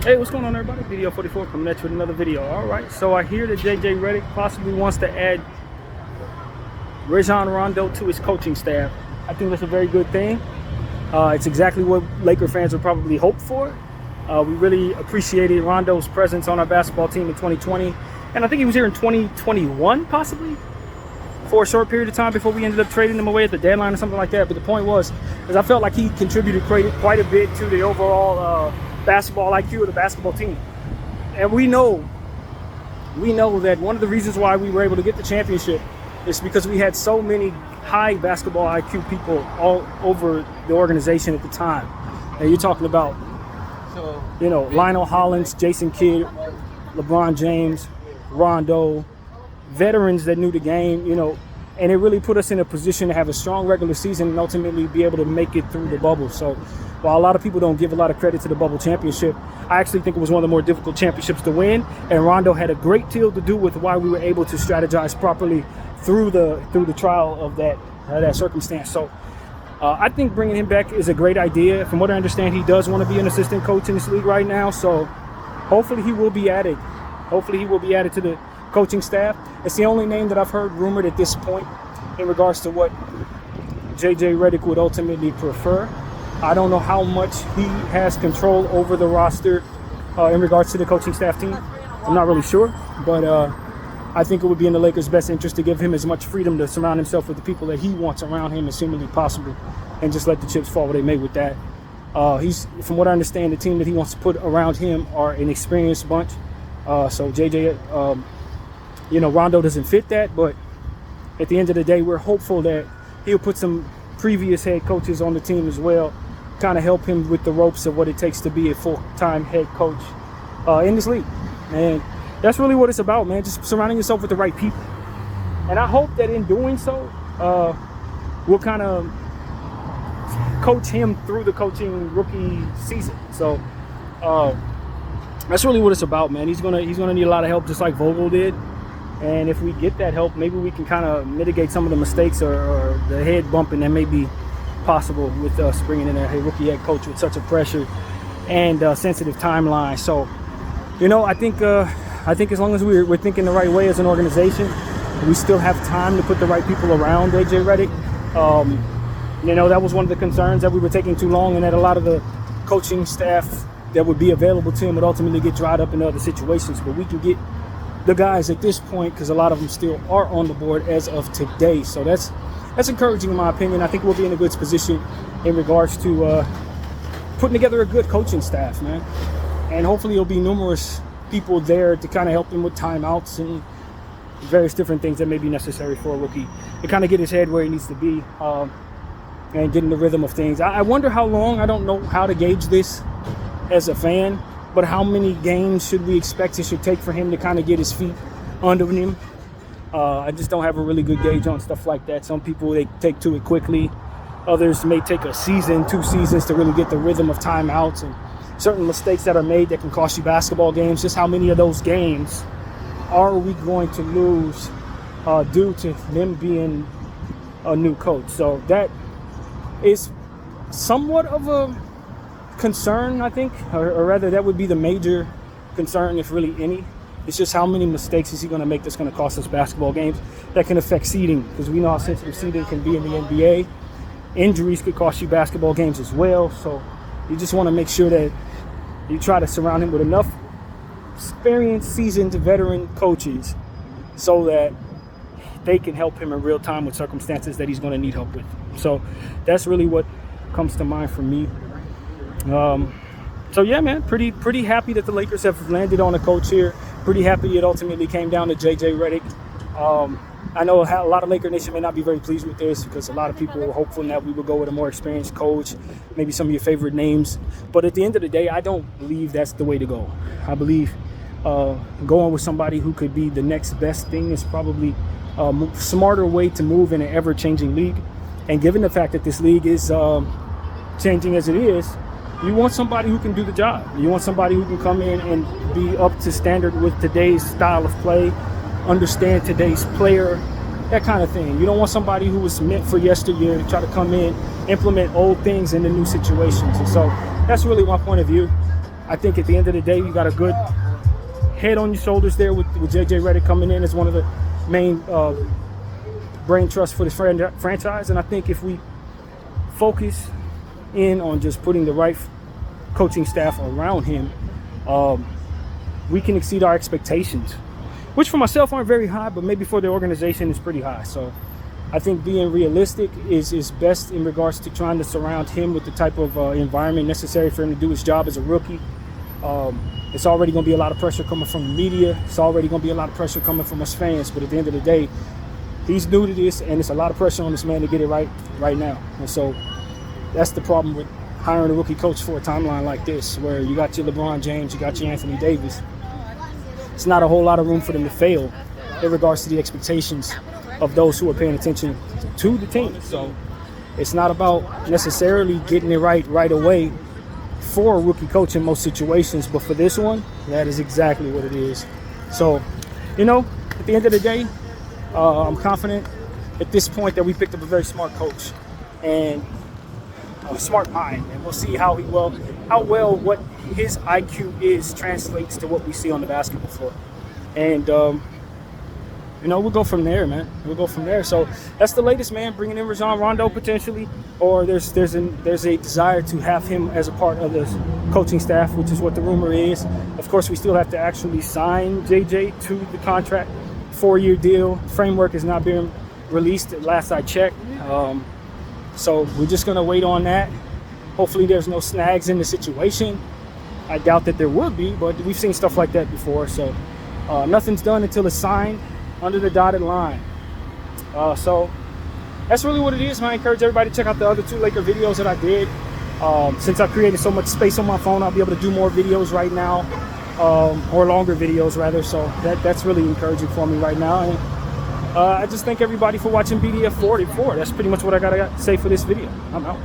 Hey, what's going on, everybody? Video 44 coming at you with another video. All right, so I hear that JJ Redick possibly wants to add Rondo to his coaching staff. I think that's a very good thing. It's exactly what Laker fans would probably hope for. We really appreciated Rondo's presence on our basketball team in 2020, and I think he was here in 2021 possibly for a short period of time before we ended up trading him away at the deadline or something like that. But the point was, is I felt like he contributed quite a bit to the overall basketball IQ of the basketball team. And we know that one of the reasons why we were able to get the championship is because we had so many high basketball IQ people all over the organization at the time. And you're talking about, Lionel Hollins, Jason Kidd, LeBron James, Rondo, veterans that knew the game, and it really put us in a position to have a strong regular season and ultimately be able to make it through the bubble. So while a lot of people don't give a lot of credit to the bubble championship, I actually think it was one of the more difficult championships to win, and Rondo had a great deal to do with why we were able to strategize properly through the trial of that circumstance. So I think bringing him back is a great idea. From what I understand, he does want to be an assistant coach in this league right now, so hopefully he will be added. Hopefully he will be added to the coaching staff. It's the only name that I've heard rumored at this point in regards to what JJ Redick would ultimately prefer. I don't know how much he has control over the roster in regards to the coaching staff team. I'm not really sure, but I think it would be in the Lakers' best interest to give him as much freedom to surround himself with the people that he wants around him as humanly possible, and just let the chips fall where they may with that. He's, from what I understand, the team that he wants to put around him are an experienced bunch. So JJ, Rondo doesn't fit that, but at the end of the day, we're hopeful that he'll put some previous head coaches on the team as well, kind of help him with the ropes of what it takes to be a full-time head coach in this league. And that's really what it's about, man, just surrounding yourself with the right people. And I hope that in doing so, we'll kind of coach him through the coaching rookie season. So that's really what it's about, man. He's gonna need a lot of help, just like Vogel did. And if we get that help, maybe we can kind of mitigate some of the mistakes or the head bumping that may be possible with us bringing in a rookie head coach with such a pressure and sensitive timeline. So, I think as long as we're thinking the right way as an organization, we still have time to put the right people around JJ Redick. That was one of the concerns, that we were taking too long and that a lot of the coaching staff that would be available to him would ultimately get dried up in other situations. But we can get the guys at this point, because a lot of them still are on the board as of today. So that's encouraging in my opinion. I think we'll be in a good position in regards to putting together a good coaching staff, man. And hopefully there'll be numerous people there to kind of help him with timeouts and various different things that may be necessary for a rookie to kind of get his head where he needs to be and get in the rhythm of things. I wonder how long, I don't know how to gauge this as a fan, but how many games should we expect it should take for him to kind of get his feet under him? I just don't have a really good gauge on stuff like that. Some people, they take to it quickly. Others may take a season, 2 seasons to really get the rhythm of timeouts and certain mistakes that are made that can cost you basketball games. Just how many of those games are we going to lose due to them being a new coach? So that is somewhat of a concern, I think, or rather that would be the major concern, if really any. It's just how many mistakes is he going to make that's going to cost us basketball games that can affect seeding, because we know how sensitive seeding can be in the NBA. Injuries could cost you basketball games as well. So you just want to make sure that you try to surround him with enough experienced, seasoned veteran coaches so that they can help him in real time with circumstances that he's going to need help with. So that's really what comes to mind for me. So yeah, man, pretty happy that the Lakers have landed on a coach here. Pretty happy it ultimately came down to JJ Redick. I know a lot of Laker Nation may not be very pleased with this, because a lot of people were hopeful that we would go with a more experienced coach, maybe some of your favorite names. But at the end of the day, I don't believe that's the way to go. I believe going with somebody who could be the next best thing is probably a smarter way to move in an ever-changing league. And given the fact that this league is changing as it is, you want somebody who can do the job. You want somebody who can come in and be up to standard with today's style of play, understand today's player, that kind of thing. You don't want somebody who was meant for yesteryear to try to come in, implement old things into new situations. And so that's really my point of view. I think at the end of the day, you got a good head on your shoulders there with JJ Redick coming in as one of the main brain trusts for this franchise. And I think if we focus in on just putting the right coaching staff around him, we can exceed our expectations, which for myself aren't very high, but maybe for the organization is pretty high. So I think being realistic is best in regards to trying to surround him with the type of environment necessary for him to do his job as a rookie. It's already going to be a lot of pressure coming from the media. It's already going to be a lot of pressure coming from us fans. But at the end of the day, he's new to this, and it's a lot of pressure on this man to get it right now. And so that's the problem with hiring a rookie coach for a timeline like this, where you got your LeBron James, you got your Anthony Davis. It's not a whole lot of room for them to fail in regards to the expectations of those who are paying attention to the team. So it's not about necessarily getting it right away for a rookie coach in most situations, but for this one, that is exactly what it is. So, you know, at the end of the day, I'm confident at this point that we picked up a very smart coach and a smart mind, and we'll see how well what his IQ is translates to what we see on the basketball floor. And you know, we'll go from there, man. We'll go from there. So that's the latest, man. Bringing in Rondo potentially, or there's a desire to have him as a part of the coaching staff, which is what the rumor is. Of course, we still have to actually sign JJ to the contract, 4-year deal. Framework is not being released at last I checked. So we're just gonna wait on that. Hopefully, there's no snags in the situation. I doubt that there would be, but we've seen stuff like that before. So nothing's done until it's signed under the dotted line. So that's really what it is, man. I encourage everybody to check out the other 2 Laker videos that I did. Since I created so much space on my phone, I'll be able to do more videos right now, or longer videos rather. So that's really encouraging for me right now. And I just thank everybody for watching BDF 44. That's pretty much what I gotta say for this video. I'm out.